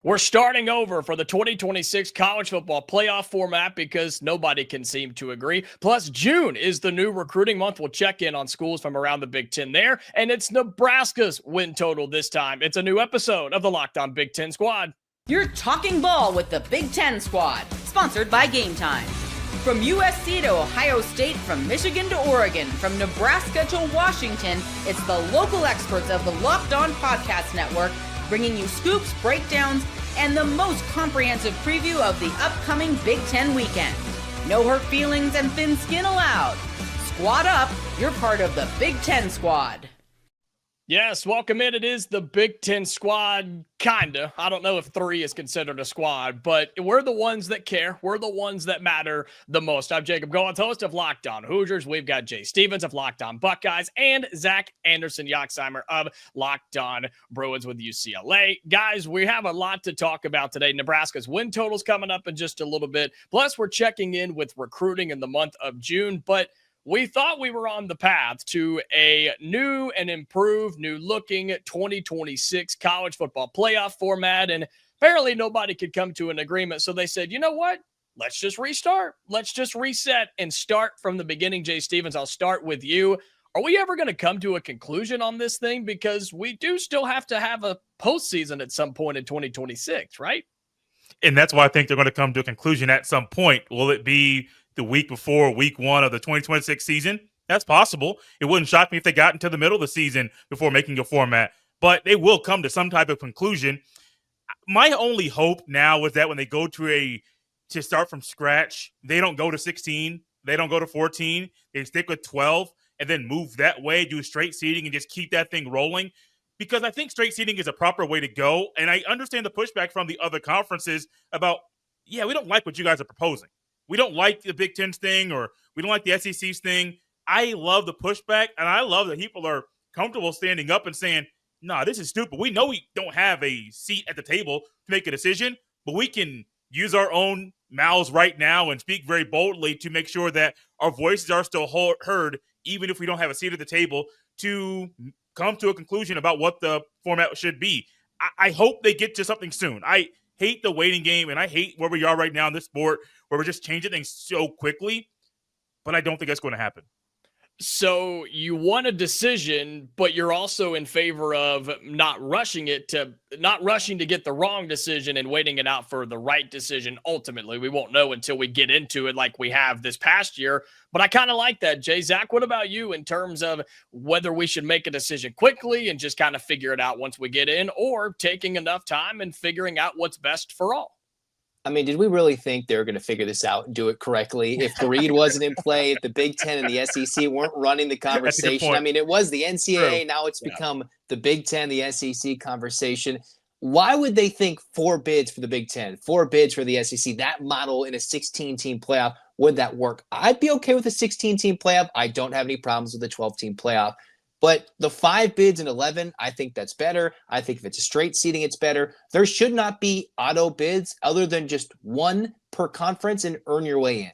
We're starting over for the 2026 college football playoff format because nobody can seem to agree. Plus, June is the new recruiting month. We'll check in on schools from around the Big Ten there. And it's Nebraska's win total this time. It's a new episode of the Locked On Big Ten Squad. You're talking ball with the Big Ten Squad, sponsored by Game Time. From USC to Ohio State, from Michigan to Oregon, from Nebraska to Washington, it's the local experts of the Locked On Podcast Network bringing you scoops, breakdowns, and the most comprehensive preview of the upcoming Big Ten weekend. No hurt feelings and thin skin allowed. Squad up, you're part of the Big Ten Squad. Yes, welcome in. It is the Big Ten Squad, kinda. I don't know if 3 is considered a squad, but we're the ones that care. We're the ones that matter the most. I'm Jacob Goins, host of Locked On Hoosiers. We've got Jay Stevens of Locked On Buckeyes and Zach Anderson-Yoxheimer of Locked On Bruins with UCLA. Guys, we have a lot to talk about today. Nebraska's win total's coming up in just a little bit. Plus, we're checking in with recruiting in the month of June, but we thought we were on the path to a new and improved, new-looking 2026 college football playoff format, and apparently nobody could come to an agreement. So they said, you know what? Let's just restart. Let's just reset and start from the beginning. Jay Stevens, I'll start with you. Are we ever going to come to a conclusion on this thing? Because we do still have to have a postseason at some point in 2026, right? And that's why I think they're going to come to a conclusion at some point. Will it be the week before week 1 of the 2026 season? That's possible. It wouldn't shock me if they got into the middle of the season before making a format, but they will come to some type of conclusion. My only hope now is that when they go to start from scratch, they don't go to 16, they don't go to 14, they stick with 12 and then move that way, do straight seeding and just keep that thing rolling. Because I think straight seeding is a proper way to go. And I understand the pushback from the other conferences about, yeah, we don't like what you guys are proposing. We don't like the Big Ten's thing, or we don't like the SEC's thing. I love the pushback, and I love that people are comfortable standing up and saying, nah, this is stupid. We know we don't have a seat at the table to make a decision, but we can use our own mouths right now and speak very boldly to make sure that our voices are still heard, even if we don't have a seat at the table, to come to a conclusion about what the format should be. I hope they get to something soon. I hate the waiting game, and I hate where we are right now in this sport where we're just changing things so quickly, but I don't think that's going to happen. So you want a decision, but you're also in favor of not rushing to get the wrong decision and waiting it out for the right decision. Ultimately, we won't know until we get into it like we have this past year. But I kind of like that, Jay. Zach, what about you in terms of whether we should make a decision quickly and just kind of figure it out once we get in, or taking enough time and figuring out what's best for all? I mean, did we really think they were going to figure this out and do it correctly? If greed wasn't in play, if the Big Ten and the SEC weren't running the conversation, I mean, it was the NCAA. True. Now it's become the Big Ten, the SEC conversation. Why would they think 4 bids for the Big Ten, 4 bids for the SEC, that model in a 16-team playoff, would that work? I'd be okay with a 16-team playoff. I don't have any problems with a 12-team playoff. But the 5 bids and 11, I think that's better. I think if it's a straight seeding, it's better. There should not be auto bids other than just 1 per conference and earn your way in.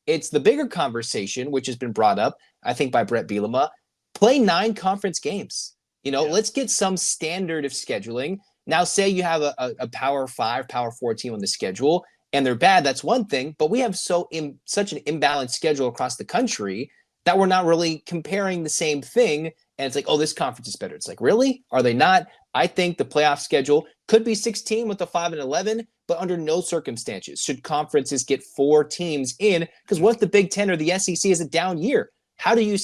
It's the bigger conversation, which has been brought up, I think, by Brett Bielema. Play 9 conference games. Let's get some standard of scheduling. Now, say you have a Power 5, Power 4 team on the schedule, and they're bad. That's one thing. But we have such an imbalanced schedule across the country that we're not really comparing the same thing. And it's like, oh, this conference is better. It's like, really? Are they not? I think the playoff schedule could be 16 with the 5 and 11, but under no circumstances should conferences get 4 teams in. Because what if the Big Ten or the SEC is a down year? How do you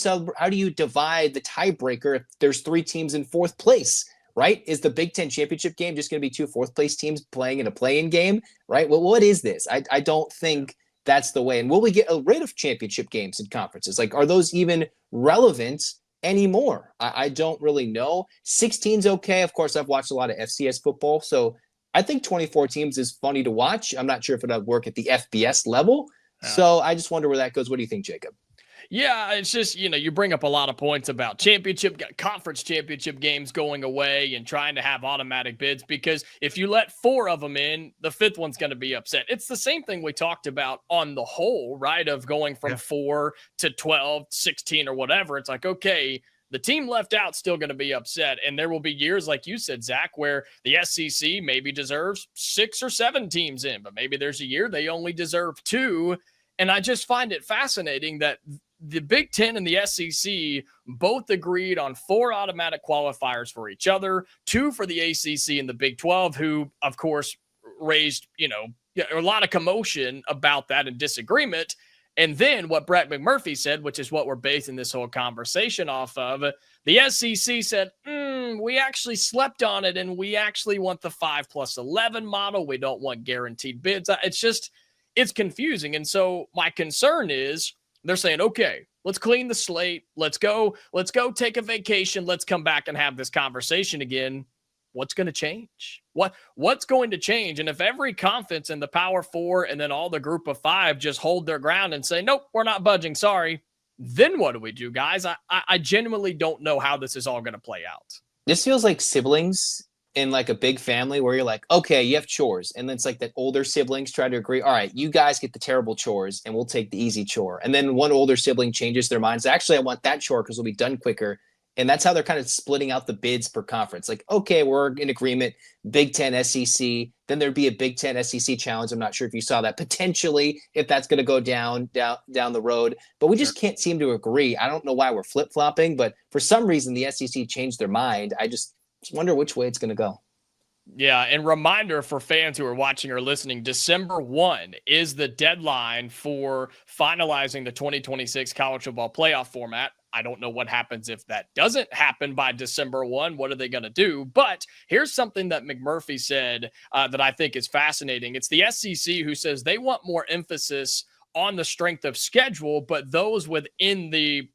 divide the tiebreaker if there's 3 teams in 4th place? Right? Is the Big Ten championship game just going to be 2 4th place teams playing in a play-in game? Right? Well, what is this? I don't think that's the way. And will we get rid of championship games in conferences? Like, are those even relevant anymore? I don't really know. 16's okay. Of course, I've watched a lot of FCS football, so I think 24 teams is funny to watch. I'm not sure if it'll work at the FBS level. So I just wonder where that goes. What do you think, Jacob? Yeah, it's just, you bring up a lot of points about conference championship games going away and trying to have automatic bids, because if you let 4 of them in, the 5th one's going to be upset. It's the same thing we talked about on the whole, right, of going from 4 to 12, 16 or whatever. It's like, okay, the team left out still going to be upset. And there will be years, like you said, Zach, where the SEC maybe deserves 6 or 7 teams in, but maybe there's a year they only deserve 2. And I just find it fascinating that the Big Ten and the SEC both agreed on 4 automatic qualifiers for each other, 2 for the ACC and the Big 12, who, of course, raised, a lot of commotion about that and disagreement. And then what Brett McMurphy said, which is what we're basing this whole conversation off of, the SEC said, we actually slept on it, and we actually want the 5+11 model. We don't want guaranteed bids. It's confusing. And so my concern is, they're saying, okay, let's clean the slate. Let's go take a vacation. Let's come back and have this conversation again. What's going to change? What's going to change? And if every conference in the Power 4 and then all the Group of 5 just hold their ground and say, nope, we're not budging, sorry, then what do we do, guys? I genuinely don't know how this is all going to play out. This feels like siblings in like a big family where you're like, okay, you have chores. And then it's like that older siblings try to agree. All right, you guys get the terrible chores and we'll take the easy chore. And then one older sibling changes their minds. Actually, I want that chore because we'll be done quicker. And that's how they're kind of splitting out the bids per conference. Like, okay, we're in agreement, Big Ten, SEC. Then there'd be a Big Ten, SEC challenge. I'm not sure if you saw that potentially, if that's going to go down the road. But we just can't seem to agree. I don't know why we're flip-flopping, but for some reason the SEC changed their mind. I just wonder which way it's going to go. Yeah, and reminder for fans who are watching or listening, December 1 is the deadline for finalizing the 2026 college football playoff format. I don't know what happens if that doesn't happen by December 1. What are they going to do? But here's something that McMurphy said that I think is fascinating. It's the SEC who says they want more emphasis on the strength of schedule, but those within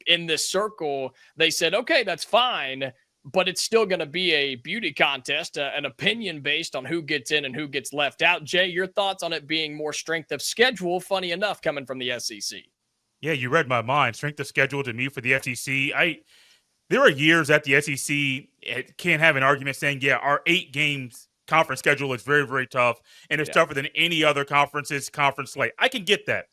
in this circle, they said, okay, that's fine, but it's still going to be a beauty contest, an opinion based on who gets in and who gets left out. Jay, your thoughts on it being more strength of schedule, funny enough, coming from the SEC. Yeah, you read my mind. Strength of schedule to me for the SEC. There are years that the SEC can't have an argument saying, yeah, our 8 games conference schedule is very, very tough, and it's tougher than any other conference's conference slate. I can get that.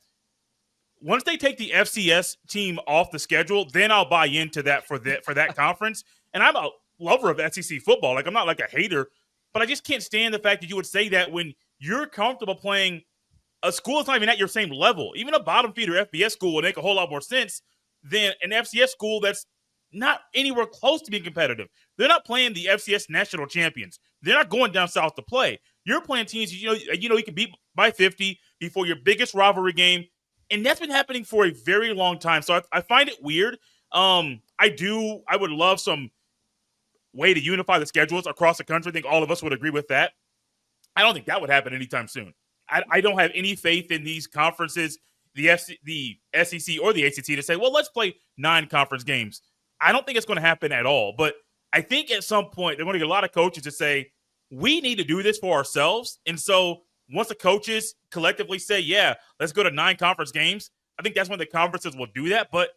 Once they take the FCS team off the schedule, then I'll buy into that for that conference. And I'm a lover of SEC football. Like, I'm not like a hater, but I just can't stand the fact that you would say that when you're comfortable playing a school that's not even at your same level. Even a bottom feeder FBS school would make a whole lot more sense than an FCS school that's not anywhere close to being competitive. They're not playing the FCS national champions. They're not going down south to play. You're playing teams you can beat by 50 before your biggest rivalry game, and that's been happening for a very long time. So I find it weird. I would love some way to unify the schedules across the country. I think all of us would agree with that. I don't think that would happen anytime soon. I don't have any faith in these conferences, the SEC or the ACC, to say, well, let's play 9 conference games. I don't think it's going to happen at all. But I think at some point they're going to get a lot of coaches to say, we need to do this for ourselves. And so once the coaches collectively say, yeah, let's go to 9 conference games, I think that's when the conferences will do that. But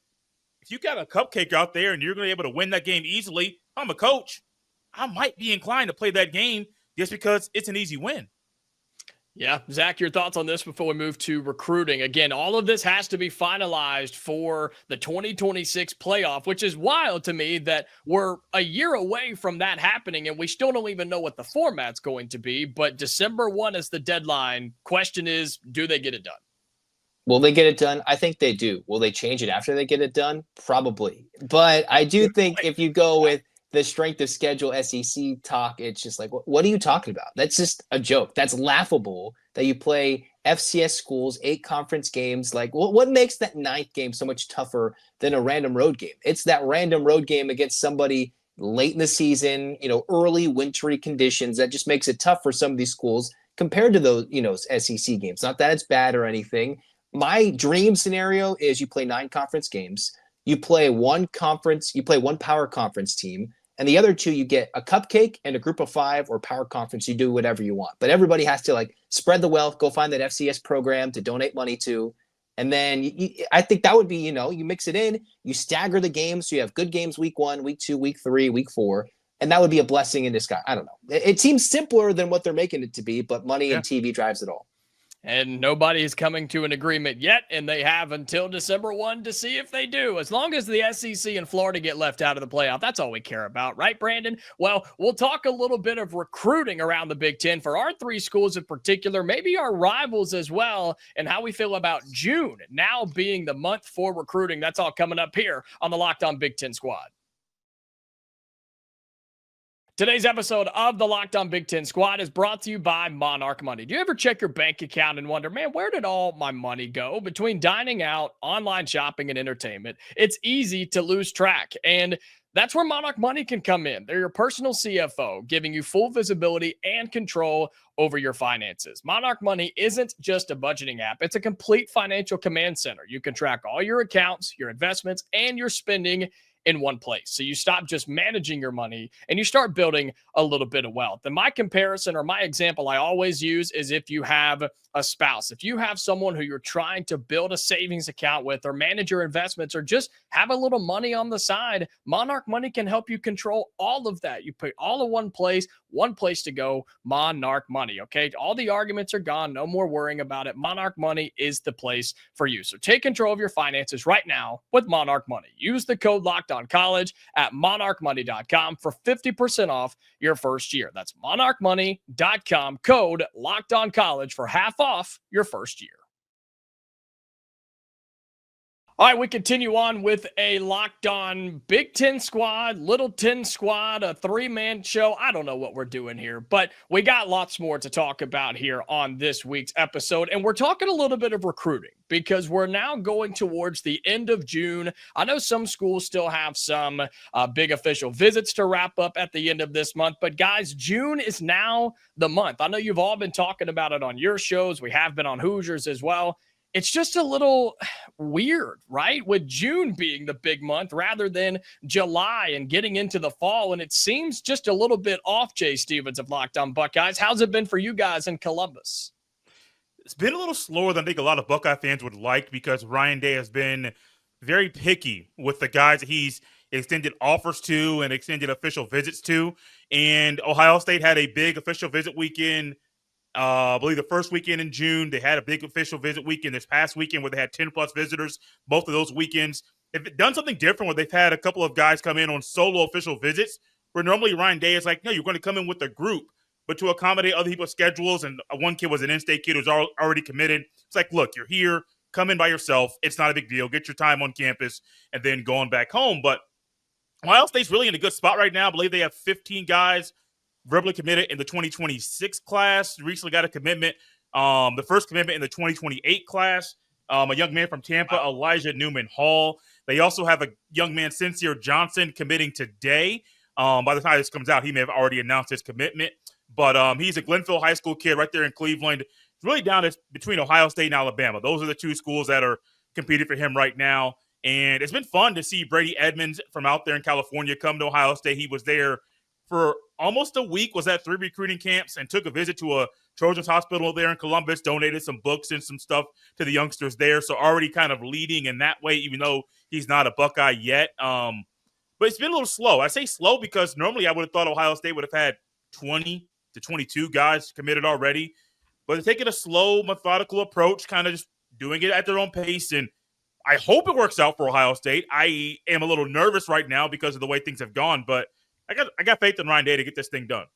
if you got a cupcake out there and you're going to be able to win that game easily, if I'm a coach, I might be inclined to play that game just because it's an easy win. Yeah. Zach, your thoughts on this before we move to recruiting? Again, all of this has to be finalized for the 2026 playoff, which is wild to me that we're a year away from that happening and we still don't even know what the format's going to be. But December 1 is the deadline. Question is, do they get it done? Will they get it done? I think they do. Will they change it after they get it done? Probably. But I do think if you go with the strength of schedule SEC talk, it's just like, what are you talking about? That's just a joke. That's laughable that you play FCS schools, 8 conference games. Like, what makes that 9th game so much tougher than a random road game? It's that random road game against somebody late in the season, early wintry conditions that just makes it tough for some of these schools compared to those, SEC games. Not that it's bad or anything. My dream scenario is you play 9 conference games. You play one power conference team. And the other 2, you get a cupcake and a group of 5 or power conference. You do whatever you want. But everybody has to spread the wealth, go find that FCS program to donate money to. And then I think that would be, you mix it in, you stagger the games. So you have good games week 1, week 2, week 3, week 4. And that would be a blessing in disguise. I don't know. It seems simpler than what they're making it to be, but money and TV drives it all. And nobody is coming to an agreement yet, and they have until December 1 to see if they do. As long as the SEC and Florida get left out of the playoff, that's all we care about, right, Brandon? Well, we'll talk a little bit of recruiting around the Big Ten for our three schools in particular, maybe our rivals as well, and how we feel about June now being the month for recruiting. That's all coming up here on the Locked On Big Ten Squad. Today's episode of the Locked On Big Ten Squad is brought to you by Monarch Money. Do you ever check your bank account and wonder, man, where did all my money go? Between dining out, online shopping, and entertainment, it's easy to lose track. And that's where Monarch Money can come in. They're your personal CFO, giving you full visibility and control over your finances. Monarch Money isn't just a budgeting app. It's a complete financial command center. You can track all your accounts, your investments, and your spending in one place. So you stop just managing your money and you start building a little bit of wealth. And my comparison or my example I always use is if you have a spouse, if you have someone who you're trying to build a savings account with or manage your investments or just have a little money on the side, Monarch Money can help you control all of that. You put all in one place to go, Monarch Money, okay? All the arguments are gone. No more worrying about it. Monarch Money is the place for you. So take control of your finances right now with Monarch Money. Use the code LOCKEDONCollege at monarchmoney.com for 50% off your first year. That's monarchmoney.com, code LOCKEDONCollege for half off your first year. All right, we continue on with a Locked On Big Ten Squad, Little Ten Squad, a three-man show. I don't know what we're doing here, but we got lots more to talk about here on this week's episode. And we're talking a little bit of recruiting because we're now going towards the end of June. I know some schools still have some big official visits to wrap up at the end of this month, but guys, June is now the month. I know you've all been talking about it on your shows. We have been on Hoosiers as well. It's just a little weird, right? With June being the big month rather than July and getting into the fall. And it seems just a little bit off, Jay Stevens of Locked On Buckeyes. How's it been for you guys in Columbus? It's been a little slower than I think a lot of Buckeye fans would like because Ryan Day has been very picky with the guys that he's extended offers to and extended official visits to. And Ohio State had a big official visit weekend. I believe the first weekend in June, they had a big official visit weekend this past weekend where they had 10 plus visitors. Both of those weekends, they've done something different where they've had a couple of guys come in on solo official visits where normally Ryan Day is like, no, you're going to come in with a group, but to accommodate other people's schedules. And one kid was an in-state kid who's already committed. It's like, look, you're here, come in by yourself. It's not a big deal. Get your time on campus and then going back home. But Ohio State's really in a good spot right now. I believe they have 15 guys verbally committed in the 2026 class. Recently got a commitment, the first commitment in the 2028 class. A young man from Tampa, Elijah Newman Hall. They also have a young man, Sincere Johnson, committing today. By the time this comes out, he may have already announced his commitment. But he's a Glenville High School kid right there in Cleveland. It's really down between Ohio State and Alabama. Those are the two schools that are competing for him right now. And it's been fun to see Brady Edmonds from out there in California come to Ohio State. He was there for almost a week, was at 3 recruiting camps and took a visit to a Children's Hospital there in Columbus, donated some books and some stuff to the youngsters there. So already kind of leading in that way, even though he's not a Buckeye yet. But it's been a little slow. I say slow because normally I would have thought Ohio State would have had 20 to 22 guys committed already. But they're taking a slow, methodical approach, kind of just doing it at their own pace. And I hope it works out for Ohio State. I am a little nervous right now because of the way things have gone, but I got faith in Ryan Day to get this thing done.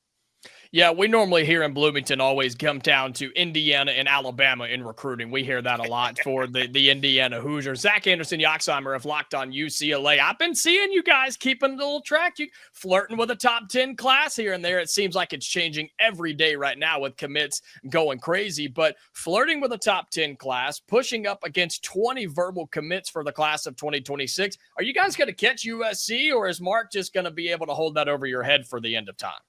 Yeah, we normally here in Bloomington always come down to Indiana and Alabama in recruiting. We hear that a lot for the Indiana Hoosiers. Zach Anderson, Yoxheimer of Locked On UCLA. I've been seeing you guys keeping a little track. You flirting with a top 10 class here and there. It seems like it's changing every day right now with commits going crazy. But flirting with a top 10 class, pushing up against 20 verbal commits for the class of 2026. Are you guys going to catch USC, or is Mark just going to be able to hold that over your head for the end of time?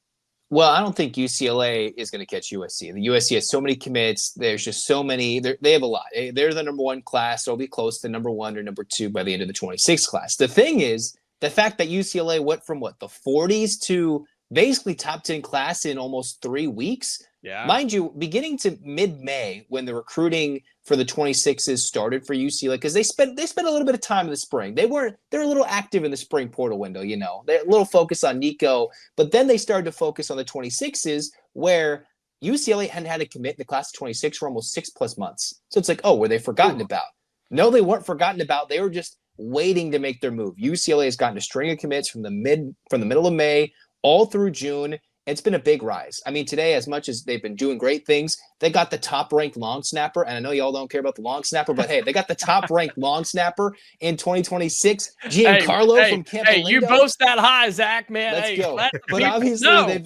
Well, I don't think UCLA is going to catch USC. The USC has so many commits. There's just so many. They have a lot. They're the number one class. They'll be close to number one or number two by the end of the 26 class. The thing is, the fact that UCLA went from the 40s to basically top 10 class in almost 3 weeks. Yeah. Mind you, beginning to mid-May when the recruiting for the 26s started for UCLA, because they spent a little bit of time in the spring. They're a little active in the spring portal window, They're a little focus on Nico, but then they started to focus on the 26s where UCLA hadn't had a commit in the class of 26 for almost 6+ months. So it's like, oh, were they forgotten about? No, they weren't forgotten about. They were just waiting to make their move. UCLA has gotten a string of commits from the middle of May all through June. It's been a big rise. I mean, today, as much as they've been doing great things, they got the top-ranked long snapper. And I know y'all don't care about the long snapper, but hey, they got the top-ranked long snapper in 2026. Giancarlo from Camp Hey, you boast that high, Zach, man. Let's go. But obviously,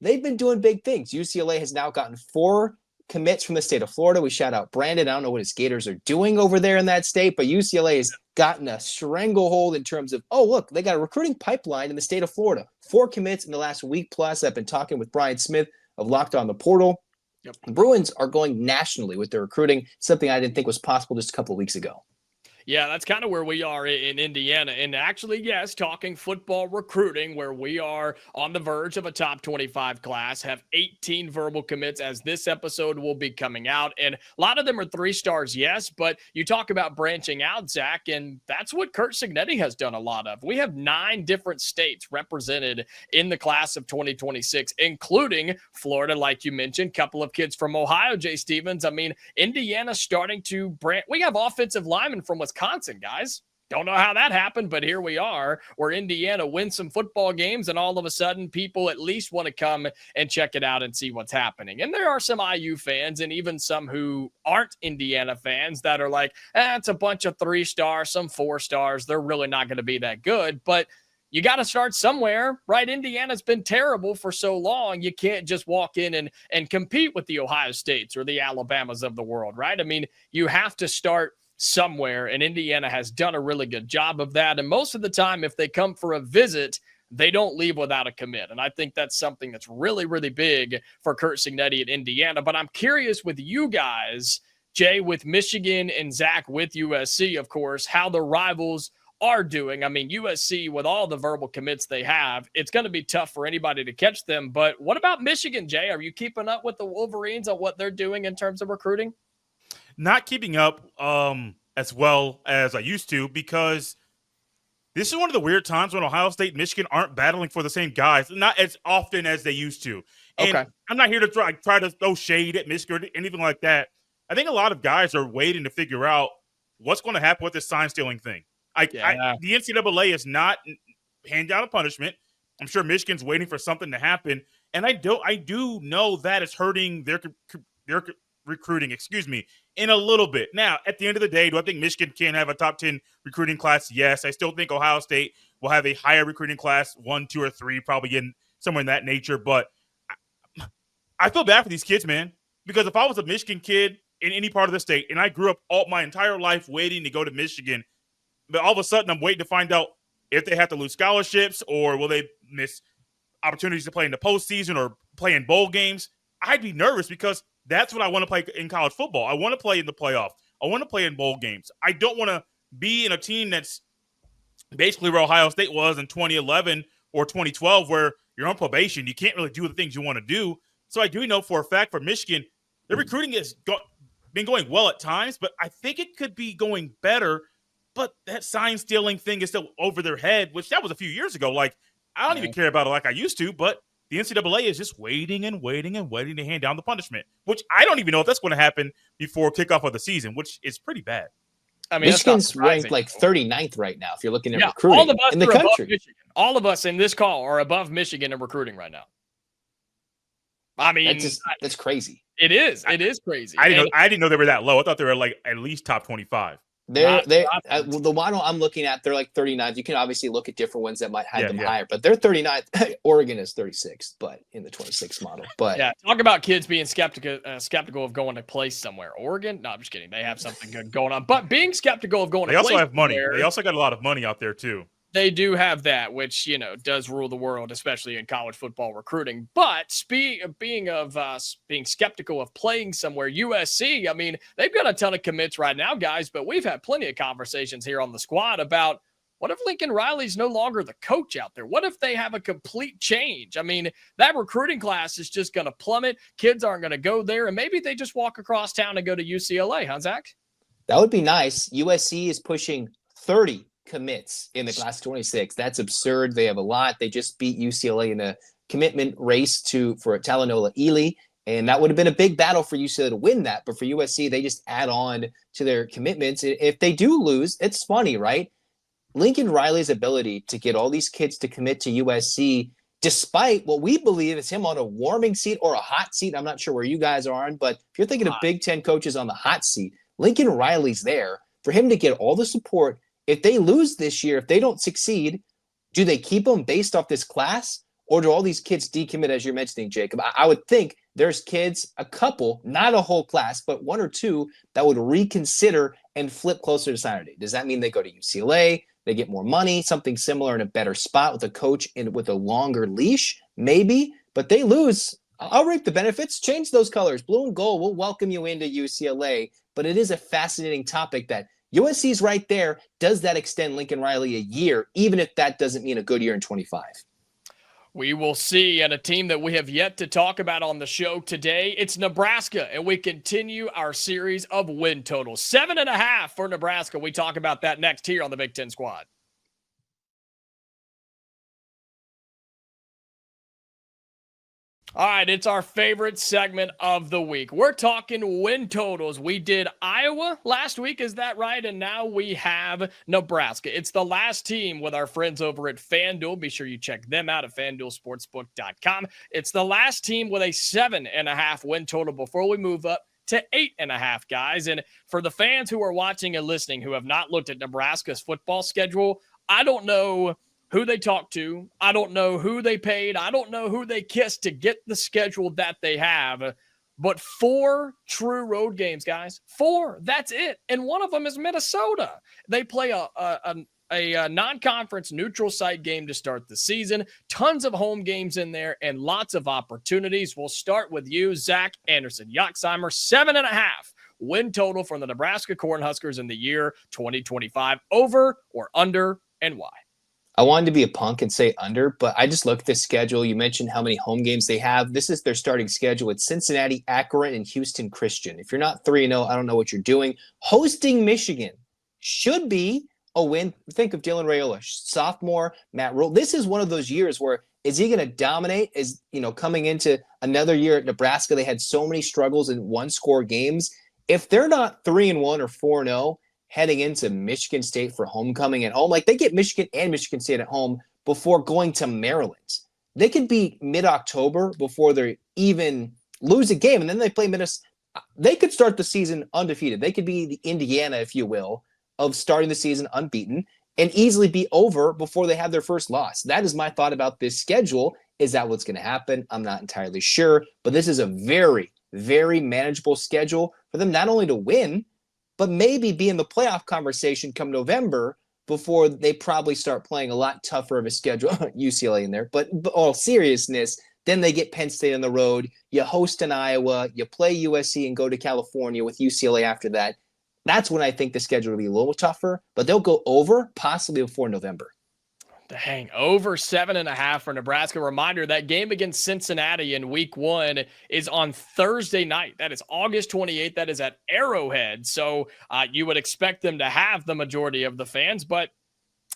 they've been doing big things. UCLA has now gotten 4 commits from the state of Florida. We shout out Brandon. I don't know what his Gators are doing over there in that state, but UCLA has gotten a stranglehold in terms of, oh, look, they got a recruiting pipeline in the state of Florida. 4 commits in the last week plus. I've been talking with Brian Smith of Locked On the Portal. Yep. The Bruins are going nationally with their recruiting, something I didn't think was possible just a couple of weeks ago. Yeah, that's kind of where we are in Indiana. And actually, yes, talking football recruiting, where we are on the verge of a top 25 class, have 18 verbal commits as this episode will be coming out. And a lot of them are 3 stars, yes, but you talk about branching out, Zach, and that's what Curt Cignetti has done a lot of. We have 9 different states represented in the class of 2026, including Florida, like you mentioned, a couple of kids from Ohio, Jay Stevens. I mean, Indiana starting to branch. We have offensive linemen from Wisconsin, guys. Don't know how that happened, but here we are, where Indiana wins some football games, and all of a sudden people at least want to come and check it out and see what's happening. And there are some IU fans and even some who aren't Indiana fans that are like, it's a bunch of 3 stars, some 4 stars. They're really not going to be that good, but you got to start somewhere, right? Indiana's been terrible for so long. You can't just walk in and compete with the Ohio States or the Alabamas of the world, right? I mean, you have to start somewhere, and Indiana has done a really good job of that. And most of the time, if they come for a visit, they don't leave without a commit. And I think that's something that's really, really big for Curt Cignetti at Indiana. But I'm curious with you guys, Jay with Michigan and Zach with USC, of course, how the rivals are doing. I mean, USC, with all the verbal commits they have, it's going to be tough for anybody to catch them. But what about Michigan, Jay? Are you keeping up with the Wolverines on what they're doing in terms of recruiting? Not keeping up as well as I used to, because this is one of the weird times when Ohio State and Michigan aren't battling for the same guys, not as often as they used to. And okay, I'm not here to try to throw shade at Michigan or anything like that. I think a lot of guys are waiting to figure out what's going to happen with this sign stealing thing. The NCAA is not handing down a punishment. I'm sure Michigan's waiting for something to happen, and I do know that it's hurting their recruiting, in a little bit. Now, at the end of the day, do I think Michigan can have a top 10 recruiting class? Yes. I still think Ohio State will have a higher recruiting class, 1, 2, or 3, probably in somewhere in that nature. But I feel bad for these kids, man, because if I was a Michigan kid in any part of the state and I grew up all my entire life waiting to go to Michigan, but all of a sudden I'm waiting to find out if they have to lose scholarships or will they miss opportunities to play in the postseason or play in bowl games, I'd be nervous, because that's what I want to play in college football. I want to play in the playoff. I want to play in bowl games. I don't want to be in a team that's basically where Ohio State was in 2011 or 2012, where you're on probation. You can't really do the things you want to do. So I do know for a fact for Michigan, their recruiting has been going well at times, but I think it could be going better. But that sign stealing thing is still over their head, which that was a few years ago. Like, I don't even care about it like I used to, but the NCAA is just waiting and waiting and waiting to hand down the punishment, which I don't even know if that's going to happen before kickoff of the season, which is pretty bad. I mean, Michigan's ranked like 39th right now if you're looking at recruiting all of us in the country. All of us in this call are above Michigan in recruiting right now. I mean, that's crazy. It is. It is crazy. I didn't know they were that low. I thought they were like at least top 25. The one I'm looking at, they're like 39th. You can obviously look at different ones that might have them higher, but they're 39th. Oregon is 36th, but in the 26 model. But talk about kids being skeptical of going to place somewhere. Oregon? No, I'm just kidding. They have something good going on, but being skeptical of going. They also have money. They also got a lot of money out there too. They do have that, which, does rule the world, especially in college football recruiting. But being skeptical of playing somewhere, USC, I mean, they've got a ton of commits right now, guys, but we've had plenty of conversations here on the squad about what if Lincoln Riley's no longer the coach out there? What if they have a complete change? I mean, that recruiting class is just going to plummet. Kids aren't going to go there, and maybe they just walk across town and go to UCLA, huh, Zach? That would be nice. USC is pushing 30 commits in the class 26. That's absurd. They have a lot. They just beat UCLA in a commitment race for Talanoa Ely And that would have been a big battle for UCLA to win that. But for USC, they just add on to their commitments. If they do lose, it's funny, right? Lincoln Riley's ability to get all these kids to commit to USC, despite what we believe is him on a warming seat or a hot seat. I'm not sure where you guys are on, but if you're thinking of Big Ten coaches on the hot seat, Lincoln Riley's there. For him to get all the support, if they lose this year, if they don't succeed, do they keep them based off this class? Or do all these kids decommit, as you're mentioning, Jacob? I would think there's kids, a couple, not a whole class, but one or two that would reconsider and flip closer to Saturday. Does that mean they go to UCLA? They get more money, something similar in a better spot with a coach and with a longer leash? Maybe, but they lose. I'll reap the benefits. Change those colors. Blue and gold. We'll welcome you into UCLA. But it is a fascinating topic that USC's right there. Does that extend Lincoln Riley a year, even if that doesn't mean a good year in 25? We will see. And a team that we have yet to talk about on the show today, it's Nebraska. And we continue our series of win totals. 7.5 for Nebraska. We talk about that next here on the Big Ten Squad. All right, it's our favorite segment of the week. We're talking win totals. We did Iowa last week, is that right? And now we have Nebraska. It's the last team with our friends over at FanDuel. Be sure you check them out at FanDuelSportsbook.com. It's the last team with a 7.5 win total before we move up to 8.5, guys. And for the fans who are watching and listening who have not looked at Nebraska's football schedule, I don't know who they talked to. I don't know who they paid. I don't know who they kissed to get the schedule that they have. But 4 true road games, guys. 4. That's it. And one of them is Minnesota. They play a non-conference neutral site game to start the season. Tons of home games in there and lots of opportunities. We'll start with you, Zach Anderson. Yoxheimer, 7.5 win total from the Nebraska Cornhuskers in the year 2025. Over or under, and why? I wanted to be a punk and say under, but I just looked at the schedule. You mentioned how many home games they have. This is their starting schedule. It's Cincinnati, Akron, and Houston Christian. If you're not 3-0, I don't know what you're doing. Hosting Michigan should be a win. Think of Dylan Raiola, sophomore, Matt Rhule. This is one of those years where is he going to dominate? Is, coming into another year at Nebraska, they had so many struggles in one-score games. If they're not 3-1 or 4-0, heading into Michigan State for homecoming at home. Like, they get Michigan and Michigan State at home before going to Maryland. They could be mid-October before they even lose a game, and then they play Minnesota. They could start the season undefeated. They could be the Indiana, if you will, of starting the season unbeaten and easily be over before they have their first loss. That is my thought about this schedule. Is that what's going to happen? I'm not entirely sure, but this is a very, very manageable schedule for them not only to win, but maybe be in the playoff conversation come November before they probably start playing a lot tougher of a schedule. UCLA in there. But all seriousness, then they get Penn State on the road. You host in Iowa. You play USC and go to California with UCLA after that. That's when I think the schedule will be a little tougher. But they'll go over possibly before November. Dang, over 7.5 for Nebraska. Reminder, that game against Cincinnati in week 1 is on Thursday night. That is August 28th. That is at Arrowhead. So you would expect them to have the majority of the fans, but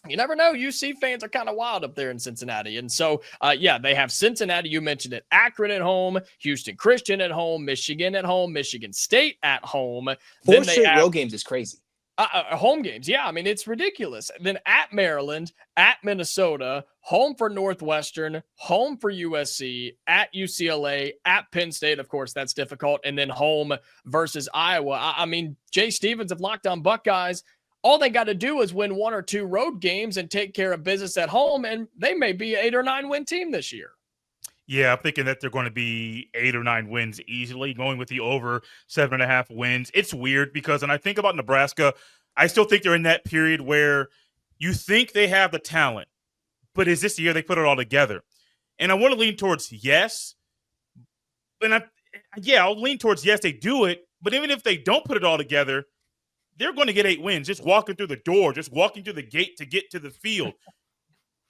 you never know. UC fans are kind of wild up there in Cincinnati. And so, they have Cincinnati. You mentioned it. Akron at home, Houston Christian at home, Michigan at home, Michigan State at home. 4 straight road games is crazy. Home games. Yeah, I mean, it's ridiculous. Then at Maryland, at Minnesota, home for Northwestern, home for USC, at UCLA, at Penn State. Of course, that's difficult. And then home versus Iowa. I mean, Jay Stevens of Locked On Buckeyes, all they got to do is win 1 or 2 road games and take care of business at home, and they may be an 8 or 9 win team this year. Yeah, I'm thinking that they're going to be 8 or 9 wins easily, going with the over 7.5 wins. It's weird because when I think about Nebraska, I still think they're in that period where you think they have the talent, but is this the year they put it all together? And I want to lean towards yes. And I'll lean towards yes, they do it. But even if they don't put it all together, they're going to get 8 wins just walking through the door, just walking through the gate to get to the field.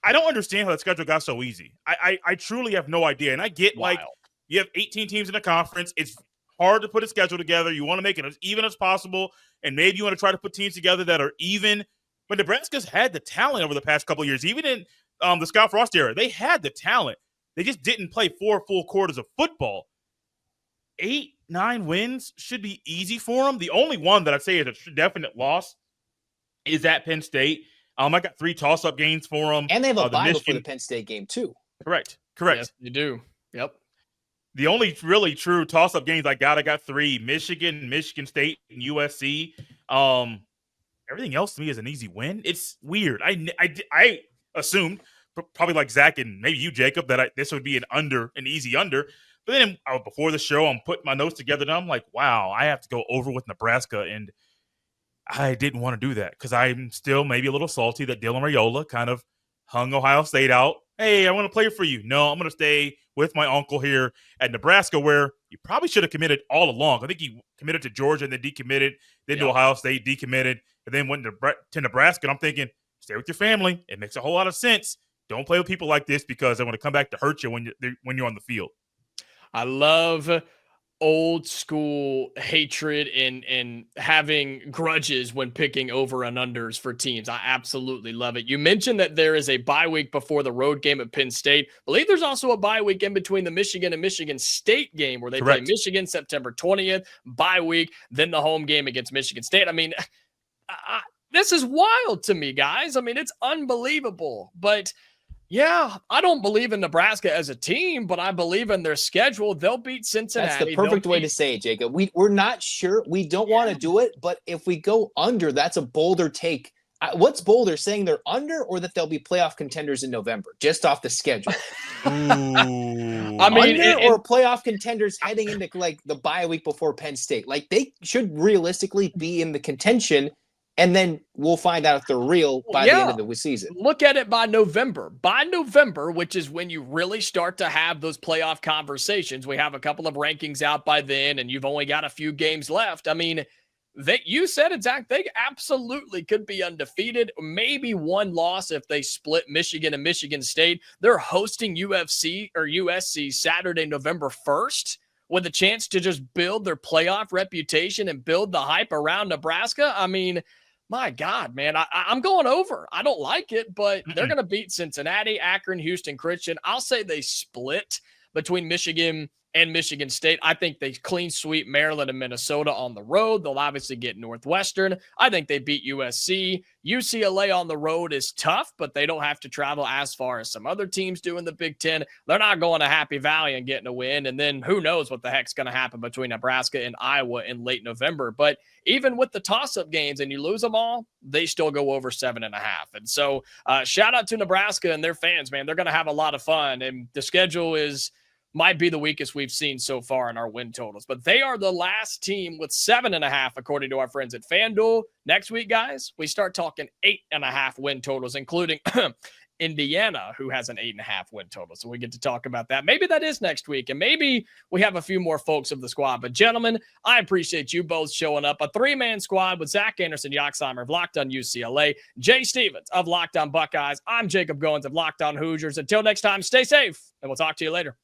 I don't understand how that schedule got so easy. I truly have no idea. And I get, like, you have 18 teams in the conference. It's hard to put a schedule together. You want to make it as even as possible, and maybe you want to try to put teams together that are even. But Nebraska's had the talent over the past couple of years. Even in the Scott Frost era, they had the talent. They just didn't play 4 full quarters of football. 8-9 wins should be easy for them. The only one that I'd say is a definite loss is at Penn State. I got 3 toss-up games for them. And they have a bye before the Penn State game, too. Correct. Yes, you do. Yep. The only really true toss-up games I got 3: Michigan, Michigan State, and USC. Everything else to me is an easy win. It's weird. I assumed, probably like Zach and maybe you, Jacob, that this would be an easy under. But then before the show, I'm putting my notes together, and I'm like, wow, I have to go over with Nebraska, and I didn't want to do that because I'm still maybe a little salty that Dylan Raiola kind of hung Ohio State out. Hey, I want to play for you. No, I'm going to stay with my uncle here at Nebraska, where you probably should have committed all along. I think he committed to Georgia and then decommitted, then to Ohio State, decommitted, and then went to Nebraska. And I'm thinking, stay with your family. It makes a whole lot of sense. Don't play with people like this because they want to come back to hurt you when you're on the field. I love old school hatred and having grudges when picking over and unders for teams. I absolutely love it. You mentioned that there is a bye week before the road game at Penn State. I believe there's also a bye week in between the Michigan and Michigan State game where they play Michigan September 20th, bye week, then the home game against Michigan State. I mean, this is wild to me, guys. I mean, it's unbelievable. But yeah, I don't believe in Nebraska as a team, but I believe in their schedule. They'll beat Cincinnati. That's the perfect way to say it, Jacob. We're not sure. We don't want to do it, but if we go under, that's a bolder take. What's bolder, saying they're under or that they'll be playoff contenders in November, just off the schedule? Ooh. I mean, or playoff contenders heading into like the bye week before Penn State. Like they should realistically be in the contention. And then we'll find out if they're real by the end of the season. Look at it by November. By November, which is when you really start to have those playoff conversations. We have a couple of rankings out by then, and you've only got a few games left. I mean, you said it, Zach. They absolutely could be undefeated. Maybe one loss if they split Michigan and Michigan State. They're hosting USC Saturday, November 1st. With a chance to just build their playoff reputation and build the hype around Nebraska. I mean, my God, man, I'm going over. I don't like it, but they're going to beat Cincinnati, Akron, Houston Christian. I'll say they split between Michigan and Michigan State. I think they clean sweep Maryland and Minnesota on the road. They'll obviously get Northwestern. I think they beat USC. UCLA on the road is tough, but they don't have to travel as far as some other teams do in the Big Ten. They're not going to Happy Valley and getting a win. And then who knows what the heck's going to happen between Nebraska and Iowa in late November. But even with the toss-up games and you lose them all, they still go over 7.5. And so shout out to Nebraska and their fans, man. They're going to have a lot of fun. And the schedule might be the weakest we've seen so far in our win totals, but they are the last team with 7.5, according to our friends at FanDuel. Next week, guys, we start talking 8.5 win totals, including Indiana, who has an 8.5 win total. So we get to talk about that. Maybe that is next week, and maybe we have a few more folks of the squad. But gentlemen, I appreciate you both showing up. A 3-man squad with Zach Anderson, Yoxheimer of Locked On UCLA, Jay Stevens of Locked On Buckeyes. I'm Jacob Goins of Locked On Hoosiers. Until next time, stay safe, and we'll talk to you later.